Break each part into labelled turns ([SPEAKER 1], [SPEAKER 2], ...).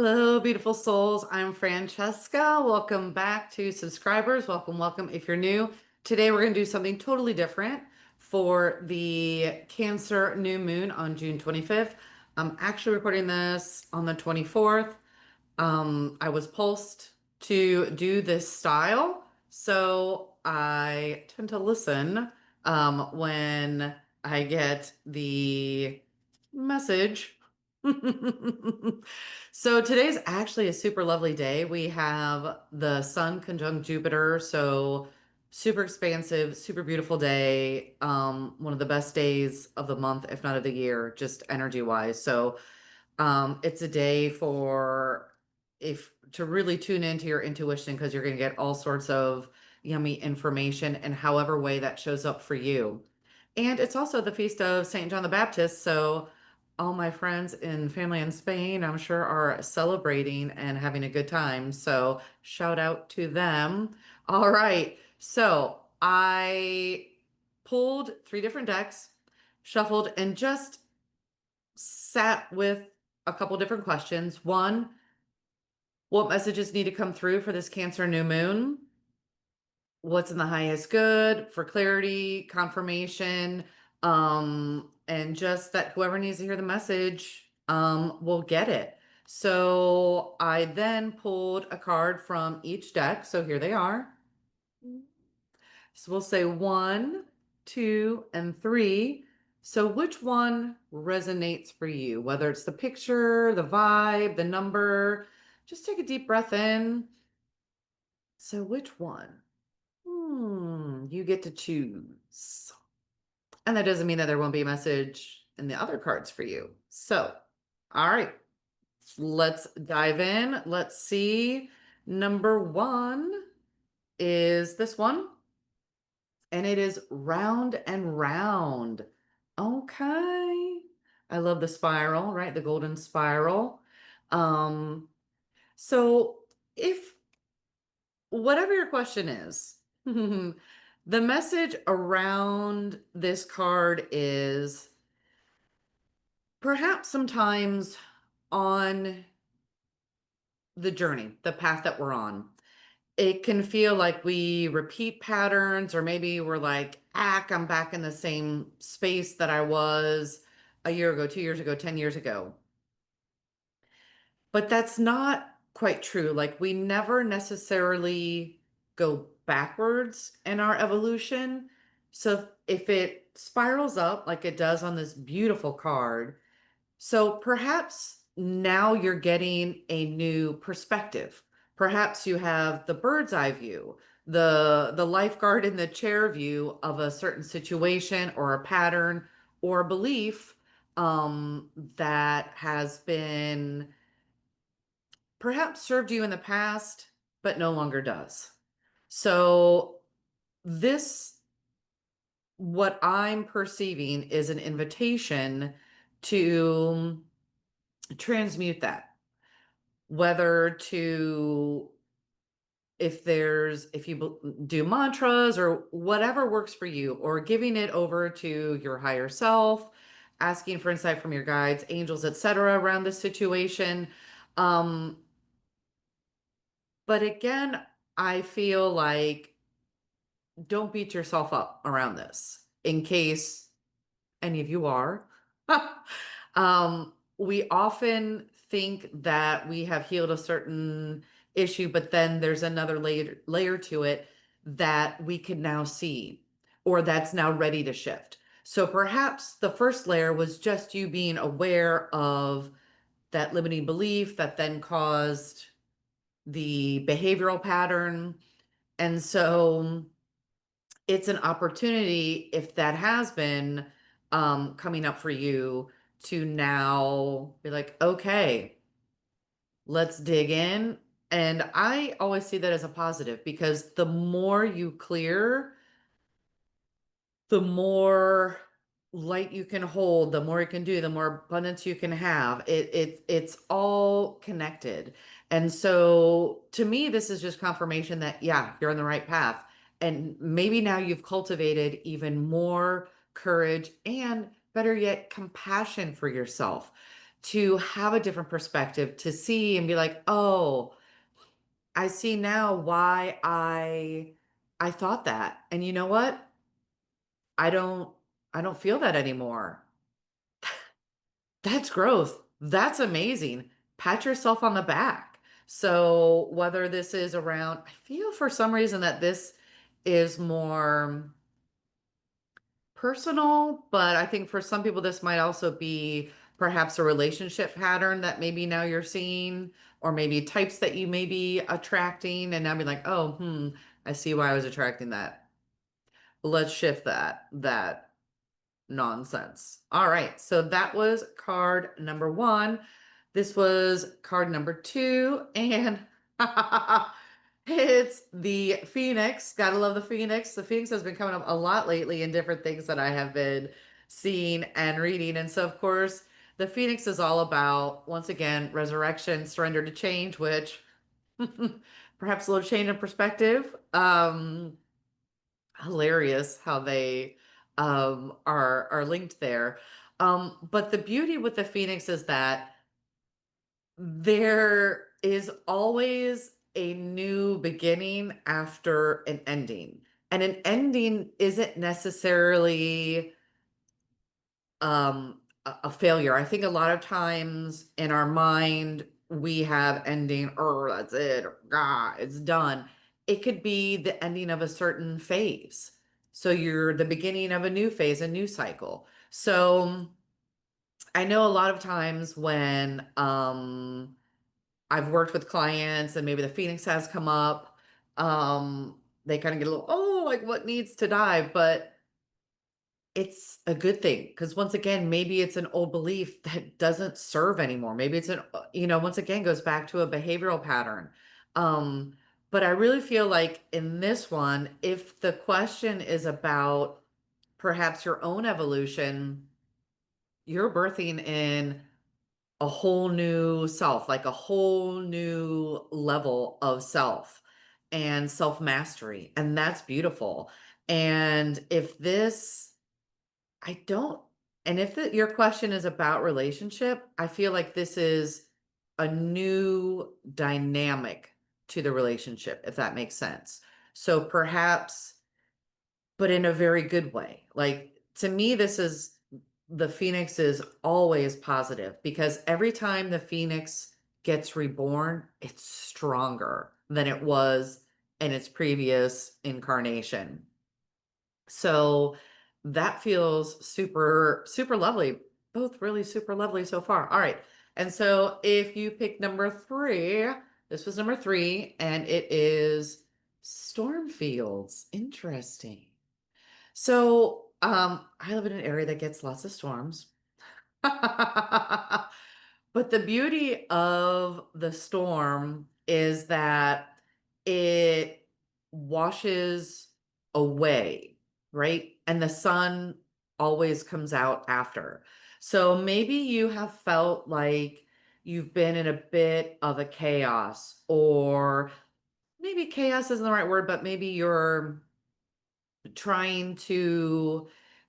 [SPEAKER 1] Hello, beautiful souls. I'm Francesca. Welcome back to subscribers. Welcome. If you're new, today we're going to do something totally different for the Cancer new moon on June 25th. I'm actually recording this on the 24th. I was pulsed to do this style, so I tend to listen when I get the message. So today's actually a super lovely day. We have the sun conjunct Jupiter, so super expansive, super beautiful day. One of the best days of the month, if not of the year, just energy wise. So it's a day for if to really tune into your intuition because you're going to get all sorts of yummy information and however way that shows up for you. And it's also the feast of Saint John the Baptist, so all my friends and family in Spain, I'm sure, are celebrating and having a good time. So shout out to them. All right. So I pulled three different decks, shuffled, and just sat with a couple different questions. One, what messages need to come through for this Cancer new moon? What's in the highest good for clarity, confirmation, and just that whoever needs to hear the message will get it. So I then pulled a card from each deck. So here they are. So we'll say one, two, and three. So which one resonates for you? Whether it's the picture, the vibe, the number, just take a deep breath in. So which one? You get to choose. And that doesn't mean that there won't be a message in the other cards for you. So, all right, let's dive in. Let's see. Number one is this one, and it is round and round. Okay. I love the spiral, right? The golden spiral. Um, so if whatever your question is, the message around this card is perhaps sometimes on the journey, the path that we're on, it can feel like we repeat patterns, or maybe we're like, I'm back in the same space that I was a year ago, 2 years ago, 10 years ago. But that's not quite true. Like, we never necessarily go backwards in our evolution. So if it spirals up like it does on this beautiful card, so perhaps now you're getting a new perspective. Perhaps you have the bird's eye view, the lifeguard in the chair view of a certain situation or a pattern or a belief that has been perhaps served you in the past, but no longer does. So, this, what I'm perceiving, is an invitation to transmute that, whether to, if you do mantras or whatever works for you, or giving it over to your higher self, asking for insight from your guides, angels, etc., around this situation. Um, but again, I feel like don't beat yourself up around this in case any of you are. We often think that we have healed a certain issue, but then there's another layer to it that we can now see, or that's now ready to shift. So perhaps the first layer was just you being aware of that limiting belief that then caused the behavioral pattern. And so it's an opportunity, if that has been coming up for you, to now be like, okay, let's dig in. And I always see that as a positive, because the more you clear, the more light you can hold, the more you can do, the more abundance you can have. It's all connected. And so to me, this is just confirmation that, yeah, you're on the right path. And maybe now you've cultivated even more courage and, better yet, compassion for yourself. to have a different perspective, to see and be like, oh, I see now why I thought that. And you know what? I don't I don't feel that anymore. That's growth. That's amazing. Pat yourself on the back. So whether this is around, I feel for some reason that this is more personal, but I think for some people this might also be perhaps a relationship pattern that maybe now you're seeing, or maybe types that you may be attracting, and now be like, oh, I see why I was attracting that. Let's shift that nonsense. All right, so that was card number one. This was card number two, and it's the Phoenix. Gotta love the Phoenix. The Phoenix has been coming up a lot lately in different things that I have been seeing and reading. And so, of course, the Phoenix is all about, once again, resurrection, surrender to change, which perhaps a little change in perspective. Hilarious how they are linked there. But the beauty with the Phoenix is that there is always a new beginning after an ending. And an ending isn't necessarily a failure. I think a lot of times in our mind we have ending, oh, that's it, or, ah, it's done. It could be the ending of a certain phase. So you're the beginning of a new phase, a new cycle. So I know a lot of times when I've worked with clients and maybe the Phoenix has come up, they kind of get a little, oh, like what needs to die? But it's a good thing because once again, maybe it's an old belief that doesn't serve anymore. Maybe it's once again goes back to a behavioral pattern. Um, but I really feel like in this one, if the question is about perhaps your own evolution, you're birthing in a whole new self, like a whole new level of self and self mastery. And that's beautiful. And if this I don't. And if your question is about relationship, I feel like this is a new dynamic to the relationship, if that makes sense. So perhaps, but in a very good way. Like to me, this is the Phoenix is always positive because every time the Phoenix gets reborn, it's stronger than it was in its previous incarnation. So that feels super, super lovely. Both really super lovely so far. All right. And so if you pick number three, this was number three, and it is storm fields. Interesting. So I live in an area that gets lots of storms. But the beauty of the storm is that it washes away, right? And the sun always comes out after. So maybe you have felt like you've been in a bit of a chaos, or maybe chaos isn't the right word, but maybe you're trying to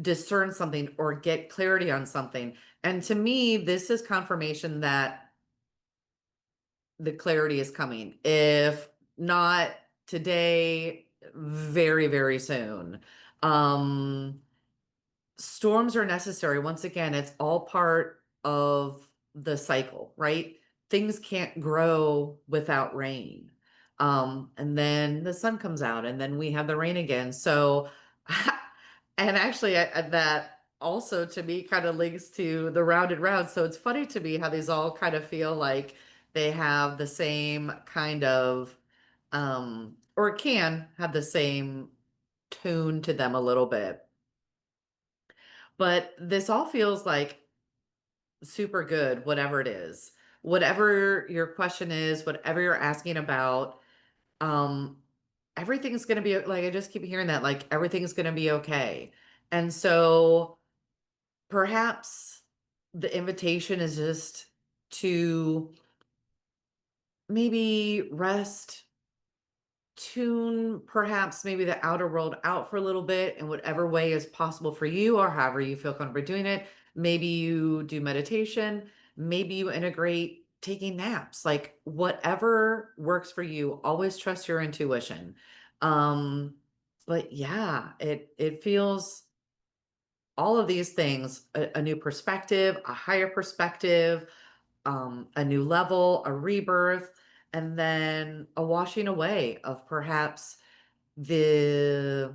[SPEAKER 1] discern something or get clarity on something. And to me, this is confirmation that the clarity is coming. If not today, very, very soon. Um, Storms are necessary. Once again, it's all part of the cycle, right? Things can't grow without rain. And then the sun comes out and then we have the rain again. So, and actually that also to me kind of links to the rounded round. So it's funny to me how these all kind of feel like they have the same kind of, or can have the same tune to them a little bit. But this all feels like super good, whatever it is. Whatever your question is, whatever you're asking about, um, everything's going to be like, I just keep hearing that, like, everything's going to be okay. And so perhaps the invitation is just to maybe rest, tune perhaps maybe the outer world out for a little bit in whatever way is possible for you or however you feel comfortable doing it. Maybe you do meditation. Maybe you integrate taking naps, like whatever works for you. Always trust your intuition. Um, but yeah, it feels all of these things, a new perspective, a higher perspective, a new level, a rebirth, and then a washing away of perhaps the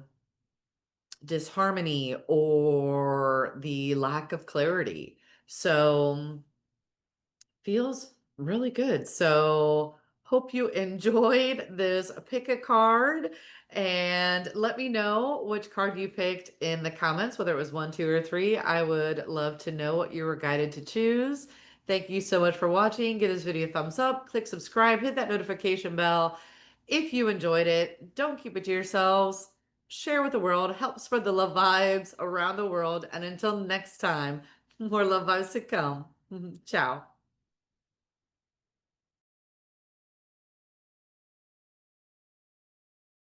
[SPEAKER 1] disharmony or the lack of clarity. So feels really good. So hope you enjoyed this pick a card and let me know which card you picked in the comments, whether it was one, two, or three. I would love to know what you were guided to choose. Thank you so much for watching. Give this video a thumbs up, click subscribe, hit that notification bell. If you enjoyed it, don't keep it to yourselves. Share with the world, help spread the love vibes around the world. And until next time, more love vibes to come. Ciao.